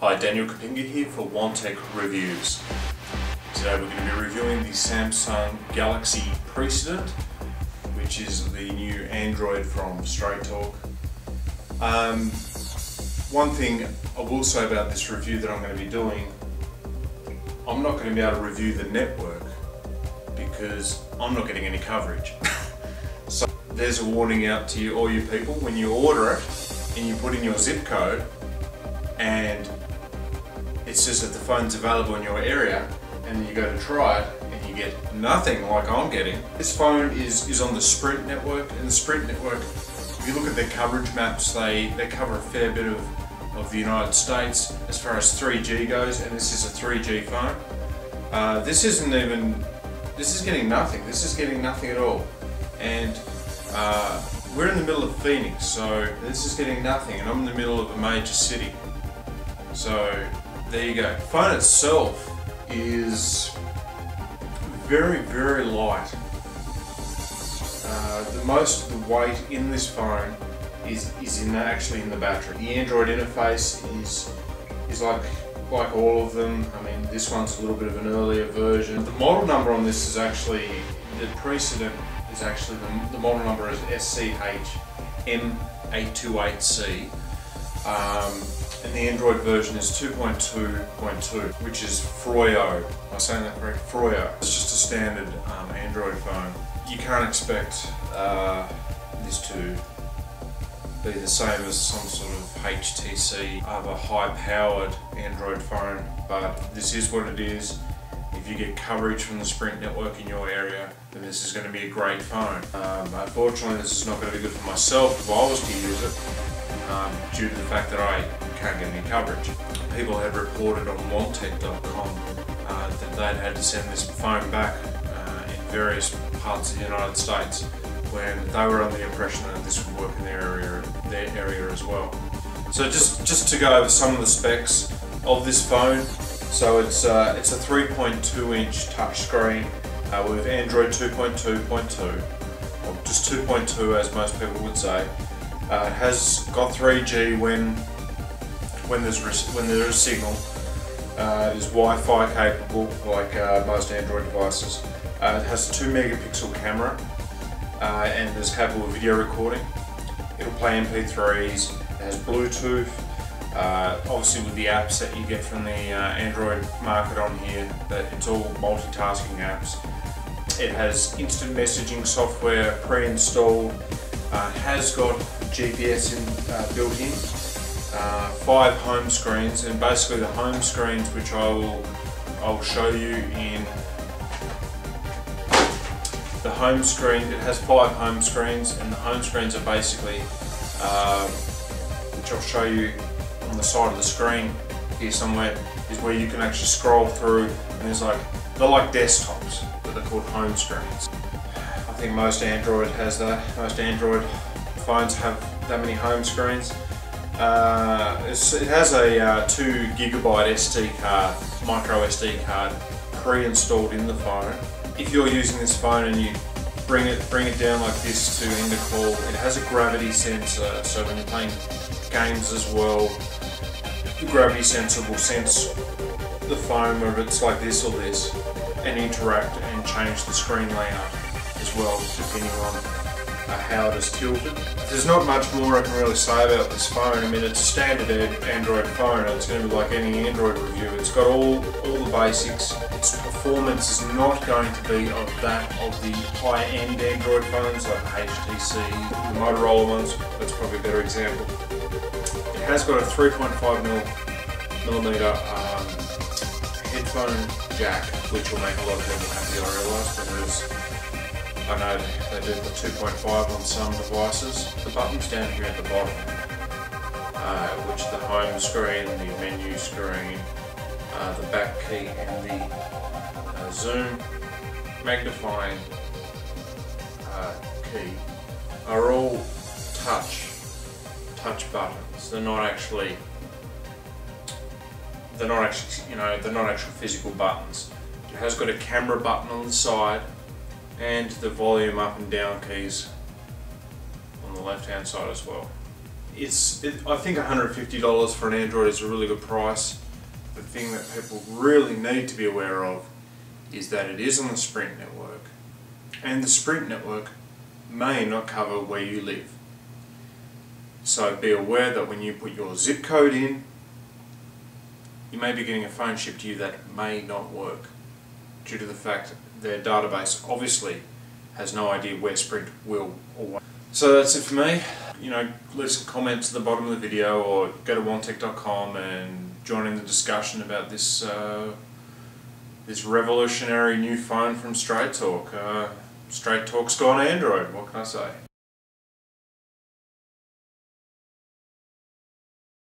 Hi, Daniel Kapinga here for OneTech Reviews. Today we're going to be reviewing the Samsung Galaxy Precedent, which is the new Android from Straight Talk. One thing I will say about this review that I'm going to be doing, I'm not going to be able to review the network because I'm not getting any coverage. So there's a warning out to you, all you people, when you order it and you put in your zip code and it says that the phone's available in your area, and then you go to try it and you get nothing like I'm getting. This phone is on the Sprint network, and the Sprint network, if you look at their coverage maps, they cover a fair bit of the United States as far as 3G goes, and this is a 3G phone. This is getting nothing. This is getting nothing at all. And we're in the middle of Phoenix, so this is getting nothing, and I'm in the middle of a major city. So there you go. The phone itself is very, very light. Most of the weight in this phone is actually in the battery. The Android interface is like all of them. I mean, this one's a little bit of an earlier version. The model number on this is actually, the Precedent is actually, the model number is SCH M828C. And the Android version is 2.2.2, which is Froyo. Am I saying that correct? Froyo. It's just a standard Android phone. You can't expect this to be the same as some sort of HTC other high-powered Android phone, but this is what it is. If you get coverage from the Sprint network in your area, then this is going to be a great phone. Unfortunately, this is not going to be good for myself if I was to use it, due to the fact that I can't get any coverage. People had reported on WantTech.com that they'd had to send this phone back in various parts of the United States when they were under the impression that this would work in their area as well. So just to go over some of the specs of this phone. So it's a 3.2 inch touchscreen with Android 2.2.2, or just 2.2 as most people would say. It has got 3G when there is signal. It is Wi-Fi capable, like most Android devices. It has a 2 megapixel camera and is capable of video recording. It'll play MP3s. It has Bluetooth. Obviously with the apps that you get from the Android market on here, that it's all multitasking apps. It has instant messaging software pre-installed. It has got GPS built in. 5 home screens, and basically the home screens, which I'll show you in the home screen. It has 5 home screens, and the home screens are basically, which I'll show you on the side of the screen here somewhere, is where you can actually scroll through, and they're like desktops, but they're called home screens. I think most Android has that. Most Android phones have that many home screens. It has a 2 gigabyte SD card, micro SD card, pre-installed in the phone. If you're using this phone and you bring it down like this to end a call, it has a gravity sensor, so when you're playing games as well, the gravity sensor will sense the phone, whether it's like this or this, and interact and change the screen layout as well, depending on how it is tilted. There's not much more I can really say about this phone. I mean, it's a standard Android phone. It's going to be like any Android review. It's got all the basics. Its performance is not going to be of that of the high-end Android phones like HTC, the Motorola ones. That's probably a better example. It has got a 3.5mm headphone jack, which will make a lot of people happy, I realise, because I know they do the 2.5 on some devices. The buttons down here at the bottom, which are the home screen, the menu screen, the back key and the zoom magnifying key, are all touch buttons. They're not actually actual physical buttons. It has got a camera button on the side, and the volume up and down keys on the left hand side as well. I think $150 for an Android is a really good price. The thing that people really need to be aware of is that it is on the Sprint network, and the Sprint network may not cover where you live. So be aware that when you put your zip code in, you may be getting a phone shipped to you that may not work, due to the fact that their database obviously has no idea where Sprint will or won't. So that's it for me. Leave some comments at the bottom of the video, or go to WantTech.com and join in the discussion about this this revolutionary new phone from Straight Talk. Straight Talk's gone Android, what can I say?